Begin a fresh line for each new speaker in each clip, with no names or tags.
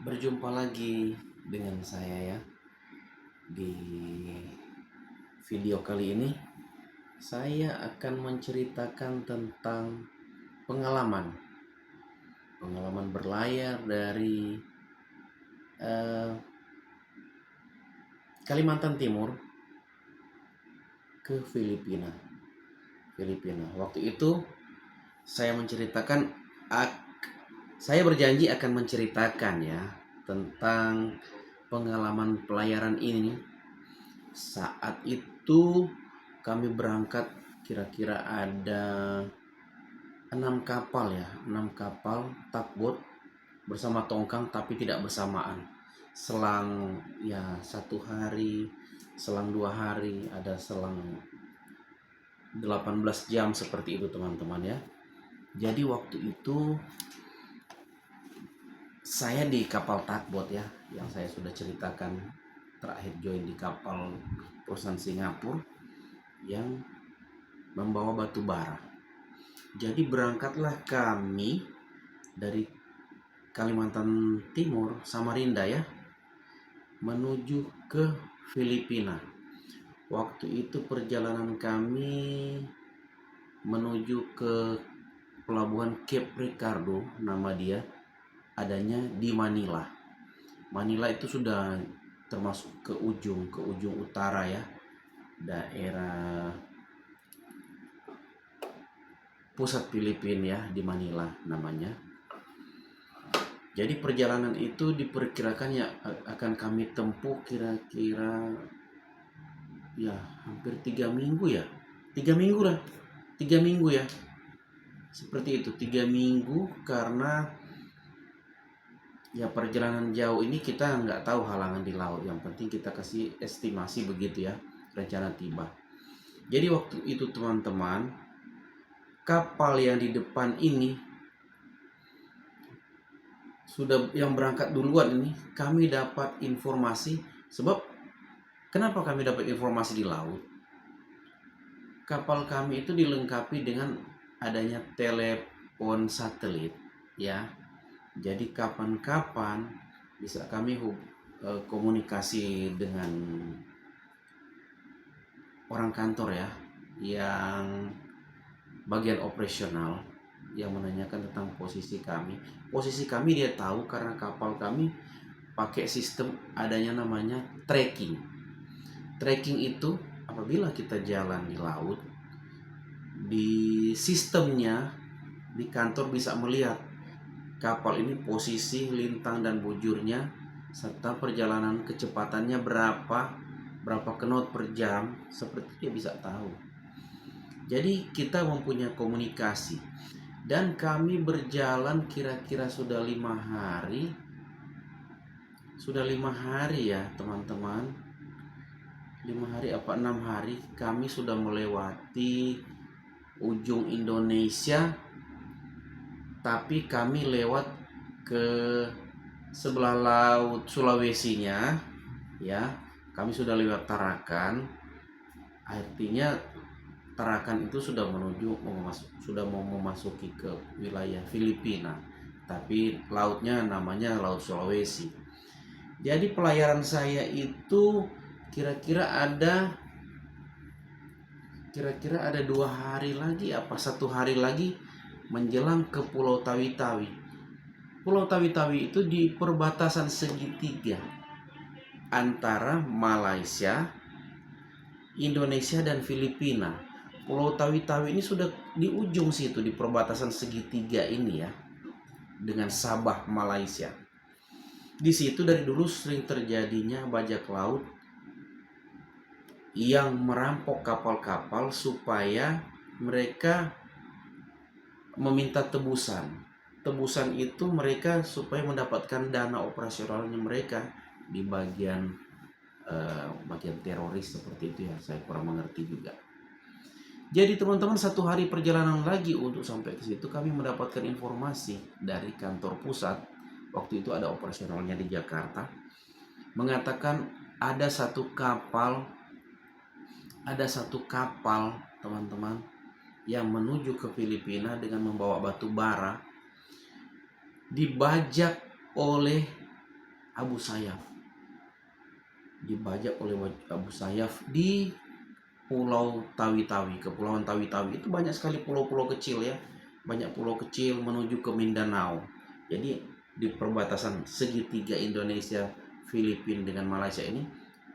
Berjumpa lagi dengan saya ya. Di video kali ini saya akan menceritakan tentang pengalaman berlayar dari eh, Kalimantan Timur ke Filipina. Waktu itu saya menceritakan saya berjanji akan menceritakan ya tentang pengalaman pelayaran ini. Saat itu kami berangkat kira-kira ada 6 kapal tugboat bersama tongkang tapi tidak bersamaan. Selang ya 1 hari, selang 2 hari, ada selang 18 jam seperti itu teman-teman ya. Jadi waktu itu saya di kapal tugboat ya, yang saya sudah ceritakan terakhir join di kapal perusahaan Singapura yang membawa batu bara. Jadi berangkatlah kami dari Kalimantan Timur, Samarinda ya, menuju ke Filipina. Waktu itu perjalanan kami menuju ke pelabuhan Cape Ricardo, nama dia, adanya di Manila. Manila itu sudah termasuk ke ujung utara ya, daerah pusat Filipina ya, di Manila namanya. Jadi perjalanan itu diperkirakan ya akan kami tempuh kira-kira ya hampir 3 minggu ya. 3 minggu lah. 3 minggu ya. Seperti itu, 3 minggu, karena ya perjalanan jauh ini kita nggak tahu halangan di laut. Yang penting kita kasih estimasi begitu ya, rencana tiba. Jadi waktu itu teman-teman, kapal yang di depan ini sudah yang berangkat duluan ini, kami dapat informasi. Sebab kenapa kami dapat informasi di laut? Kapal kami itu dilengkapi dengan adanya telepon satelit ya. Jadi kapan-kapan bisa kami komunikasi dengan orang kantor ya, yang bagian operasional, yang menanyakan tentang posisi kami. Posisi kami dia tahu karena kapal kami pakai sistem adanya namanya tracking. Tracking itu apabila kita jalan di laut, di sistemnya di kantor bisa melihat kapal ini posisi lintang dan bujurnya, serta perjalanan kecepatannya berapa knot per jam, seperti dia bisa tahu. Jadi kita mempunyai komunikasi, dan kami berjalan kira-kira sudah 5 hari. Sudah 5 hari ya teman-teman, 5 hari apa 6 hari kami sudah melewati ujung Indonesia, tapi kami lewat ke sebelah laut Sulawesinya ya. Kami sudah lewat Tarakan, artinya Tarakan itu sudah mau memasuki ke wilayah Filipina, tapi lautnya namanya Laut Sulawesi. Jadi pelayaran saya itu kira-kira ada 2 hari lagi apa 1 hari lagi menjelang ke Pulau Tawi-Tawi. Pulau Tawi-Tawi itu di perbatasan segitiga antara Malaysia, Indonesia dan Filipina. Pulau Tawi-Tawi ini sudah di ujung situ, di perbatasan segitiga ini ya, dengan Sabah, Malaysia. Di situ dari dulu sering terjadinya bajak laut yang merampok kapal-kapal supaya mereka meminta tebusan. Tebusan itu mereka supaya mendapatkan dana operasionalnya mereka di bagian teroris seperti itu ya, saya kurang mengerti juga. Jadi teman-teman, 1 hari perjalanan lagi untuk sampai ke situ, kami mendapatkan informasi dari kantor pusat. Waktu itu ada operasionalnya di Jakarta, mengatakan ada satu kapal teman-teman yang menuju ke Filipina dengan membawa batu bara, dibajak oleh Abu Sayyaf, dibajak oleh Abu Sayyaf di Pulau Tawi-Tawi, Kepulauan Tawi-Tawi. Itu banyak sekali pulau-pulau kecil ya, banyak pulau kecil menuju ke Mindanao. Jadi di perbatasan segitiga Indonesia, Filipina dengan Malaysia ini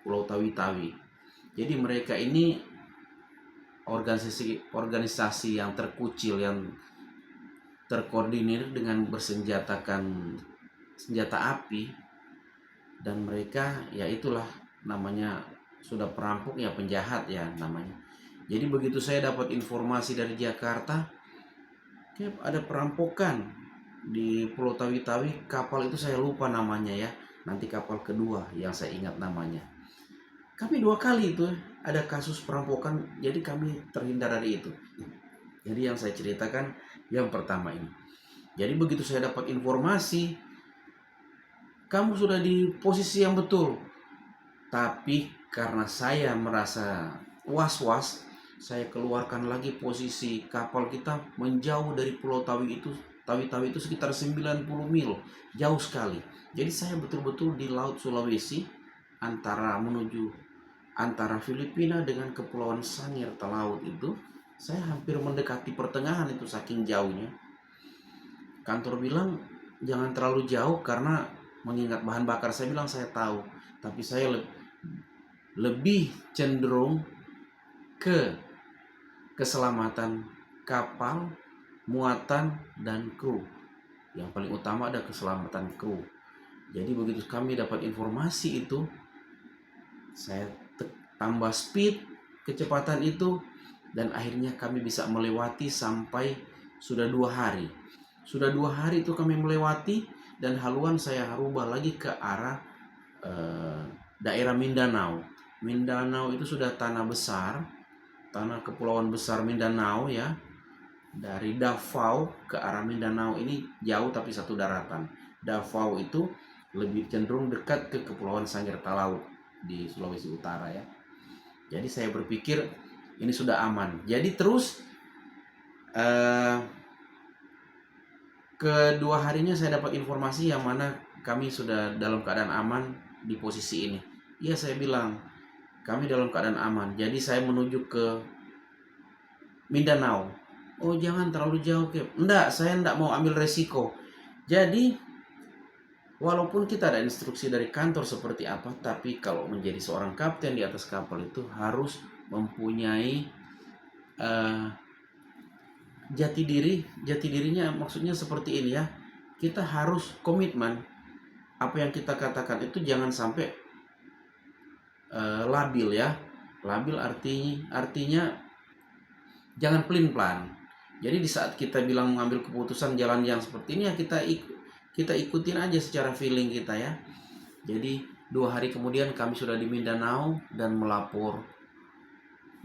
Pulau Tawi-Tawi. Jadi mereka ini organisasi yang terkucil, yang terkoordinir dengan bersenjatakan senjata api, dan mereka ya itulah namanya, sudah perampok ya, penjahat ya namanya. Jadi begitu saya dapat informasi dari Jakarta, ada perampokan di Pulau Tawi-Tawi, kapal itu saya lupa namanya ya. Nanti kapal kedua yang saya ingat namanya. Kami 2 kali itu ada kasus perampokan, jadi kami terhindar dari itu. Jadi yang saya ceritakan yang pertama ini. Jadi begitu saya dapat informasi, kamu sudah di posisi yang betul. Tapi karena saya merasa was-was, saya keluarkan lagi posisi kapal kita menjauh dari Pulau Tawi itu. Tawi-Tawi itu sekitar 90 mil, jauh sekali. Jadi saya betul-betul di Laut Sulawesi, antara Filipina dengan Kepulauan Sangir Talaut itu. Saya hampir mendekati pertengahan itu, saking jauhnya. Kantor bilang jangan terlalu jauh karena mengingat bahan bakar. Saya bilang saya tahu, tapi saya lebih cenderung ke keselamatan kapal, muatan, dan kru. Yang paling utama ada keselamatan kru. Jadi begitu kami dapat informasi itu, saya tambah speed, kecepatan itu, dan akhirnya kami bisa melewati sampai sudah 2 hari. Sudah 2 hari itu kami melewati, dan haluan saya rubah lagi ke arah daerah Mindanao. Mindanao itu sudah tanah besar, tanah kepulauan besar Mindanao ya. Dari Davao ke arah Mindanao ini jauh tapi satu daratan. Davao itu lebih cenderung dekat ke Kepulauan Sangir Talaut di Sulawesi Utara ya. Jadi saya berpikir ini sudah aman. Jadi terus kedua harinya saya dapat informasi yang mana kami sudah dalam keadaan aman di posisi ini. Iya, saya bilang kami dalam keadaan aman. Jadi saya menuju ke Mindanao. Oh, jangan terlalu jauh, Kep. Enggak, saya enggak mau ambil resiko. Jadi walaupun kita ada instruksi dari kantor seperti apa, tapi kalau menjadi seorang kapten di atas kapal itu harus mempunyai jati diri. Jati dirinya maksudnya seperti ini ya. Kita harus komitmen. Apa yang kita katakan itu jangan sampai labil ya. Labil artinya jangan pelin-pelan. Jadi di saat kita bilang mengambil keputusan jalan yang seperti ini ya, kita ikutin aja secara feeling kita ya. Jadi 2 hari kemudian kami sudah di Mindanao dan melapor.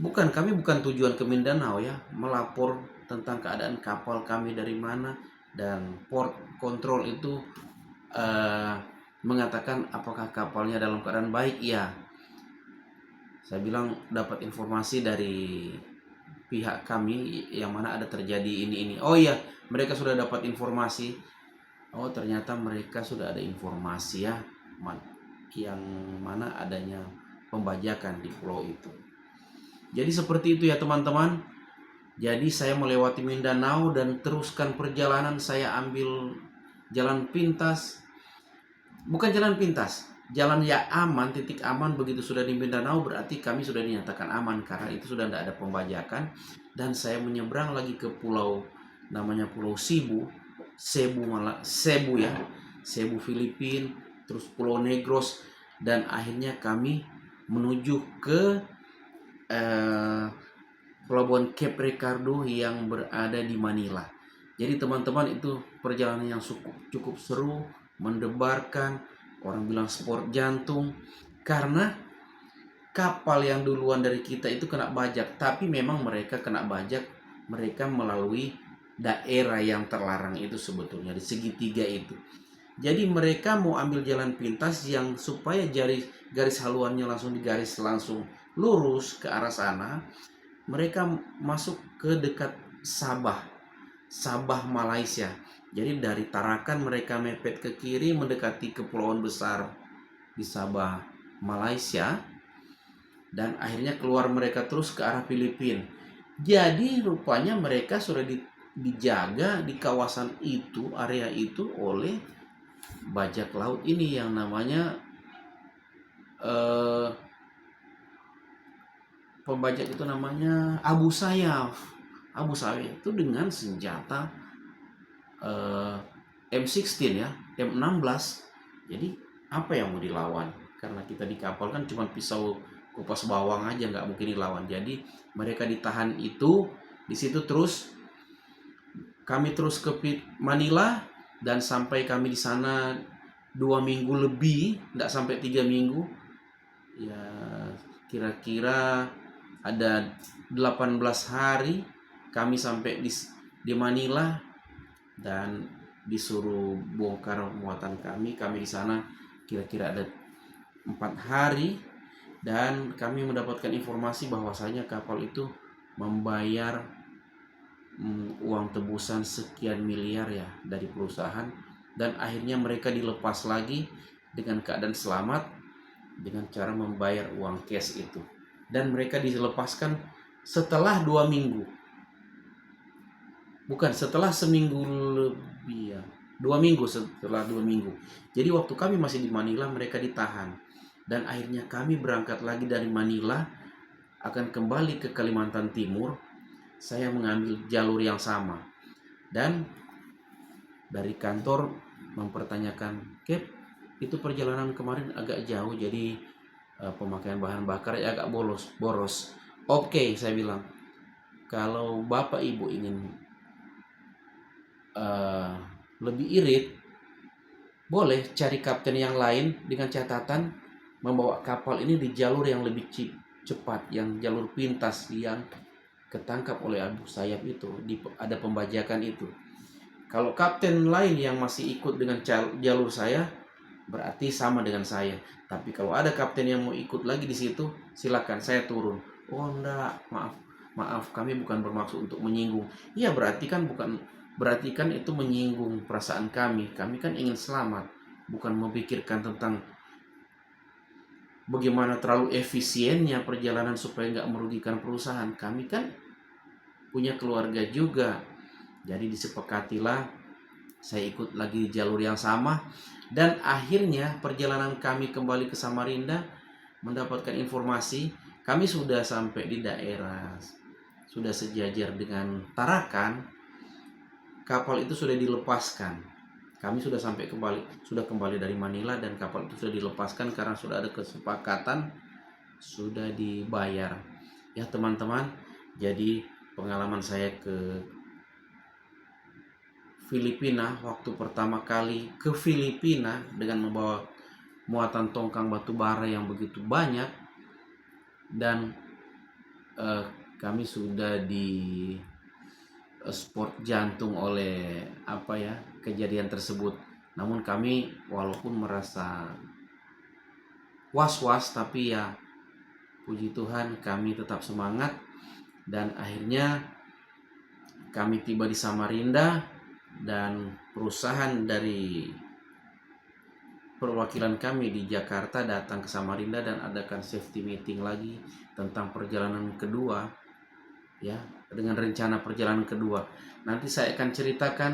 Kami bukan tujuan ke Mindanao ya, melapor tentang keadaan kapal kami dari mana, dan port control itu mengatakan apakah kapalnya dalam keadaan baik. Ya, saya bilang dapat informasi dari pihak kami yang mana ada terjadi ini. Oh iya, mereka sudah dapat informasi. Oh, ternyata mereka sudah ada informasi ya, yang mana adanya pembajakan di pulau itu. Jadi seperti itu ya teman-teman. Jadi saya melewati Mindanao dan teruskan perjalanan. Saya ambil jalan pintas. Bukan jalan pintas, jalan yang aman, titik aman. Begitu sudah di Mindanao berarti kami sudah dinyatakan aman karena itu sudah tidak ada pembajakan. Dan saya menyeberang lagi ke pulau, namanya Pulau Cebu ya, Cebu Filipina, terus Pulau Negros, dan akhirnya kami menuju ke Pelabuhan Cape Ricardo yang berada di Manila. Jadi teman-teman, itu perjalanan yang cukup seru, mendebarkan, orang bilang sport jantung, karena kapal yang duluan dari kita itu kena bajak. Tapi memang mereka kena bajak, mereka melalui daerah yang terlarang itu sebetulnya, di segitiga itu. Jadi mereka mau ambil jalan pintas yang supaya garis haluannya langsung digaris langsung lurus ke arah sana. Mereka masuk ke dekat Sabah Malaysia. Jadi dari Tarakan mereka mepet ke kiri mendekati kepulauan besar di Sabah, Malaysia, dan akhirnya keluar mereka terus ke arah Filipina. Jadi rupanya mereka sudah dijaga di kawasan itu, area itu oleh bajak laut ini yang namanya eh, pembajak itu namanya Abu Sayyaf. Abu Sayyaf itu dengan senjata eh, M16 ya, M16. Jadi apa yang mau dilawan? Karena kita di kapal kan cuma pisau kupas bawang aja, nggak mungkin dilawan. Jadi mereka ditahan itu di situ, terus kami terus ke Manila dan sampai kami di sana 2 minggu lebih, nggak sampai 3 minggu. Ya kira-kira ada 18 hari kami sampai di Manila dan disuruh bongkar muatan kami. Kami di sana kira-kira ada 4 hari dan kami mendapatkan informasi bahwasanya kapal itu membayar uang tebusan sekian miliar ya dari perusahaan, dan akhirnya mereka dilepas lagi dengan keadaan selamat dengan cara membayar uang cash itu, dan mereka dilepaskan setelah 2 minggu, bukan setelah seminggu lebih ya, 2 minggu, setelah 2 minggu. Jadi waktu kami masih di Manila mereka ditahan, dan akhirnya kami berangkat lagi dari Manila akan kembali ke Kalimantan Timur. Saya mengambil jalur yang sama dan dari kantor mempertanyakan, Cap, itu perjalanan kemarin agak jauh jadi pemakaian bahan bakar ya agak boros. Oke, saya bilang, kalau Bapak Ibu ingin lebih irit, boleh cari kapten yang lain dengan catatan membawa kapal ini di jalur yang lebih cepat, yang jalur pintas yang ketangkap oleh Abu Sayyaf itu, ada pembajakan itu. Kalau kapten lain yang masih ikut dengan jalur saya, berarti sama dengan saya. Tapi kalau ada kapten yang mau ikut lagi di situ, silakan saya turun. Oh enggak, maaf, kami bukan bermaksud untuk menyinggung. Iya, berarti kan itu menyinggung perasaan kami. Kami kan ingin selamat, bukan memikirkan tentang bagaimana terlalu efisiennya perjalanan supaya nggak merugikan perusahaan. Kami kan punya keluarga juga. Jadi disepakatilah saya ikut lagi di jalur yang sama, dan akhirnya perjalanan kami kembali ke Samarinda mendapatkan informasi kami sudah sampai di daerah, sudah sejajar dengan Tarakan. Kapal itu sudah dilepaskan. Kami sudah kembali dari Manila dan kapal itu sudah dilepaskan karena sudah ada kesepakatan, sudah dibayar. Ya teman-teman, jadi pengalaman saya ke Filipina, waktu pertama kali ke Filipina dengan membawa muatan tongkang batu bara yang begitu banyak, dan kami sudah di sport jantung oleh kejadian tersebut. Namun kami walaupun merasa was-was, tapi ya puji Tuhan kami tetap semangat, dan akhirnya kami tiba di Samarinda dan perusahaan dari perwakilan kami di Jakarta datang ke Samarinda dan adakan safety meeting lagi tentang perjalanan kedua ya, dengan rencana perjalanan kedua. Nanti saya akan ceritakan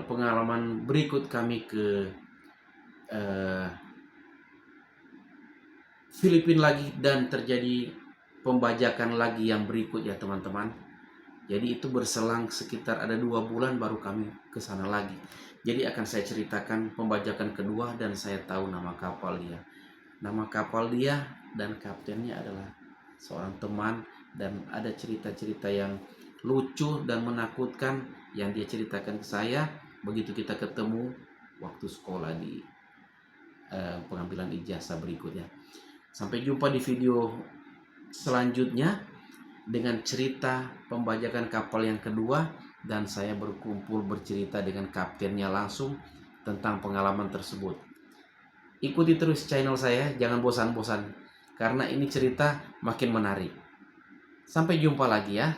pengalaman berikut kami ke Filipina lagi dan terjadi pembajakan lagi yang berikut ya teman-teman. Jadi itu berselang sekitar ada 2 bulan baru kami ke sana lagi. Jadi akan saya ceritakan pembajakan kedua dan saya tahu nama kapal dia. Nama kapal dia dan kaptennya adalah seorang teman, dan ada cerita-cerita yang lucu dan menakutkan yang dia ceritakan ke saya begitu kita ketemu waktu sekolah di pengambilan ijazah berikutnya. Sampai jumpa di video selanjutnya dengan cerita pembajakan kapal yang kedua, dan saya berkumpul bercerita dengan kaptennya langsung tentang pengalaman tersebut. Ikuti terus channel saya, jangan bosan-bosan karena ini cerita makin menarik. Sampai jumpa lagi ya.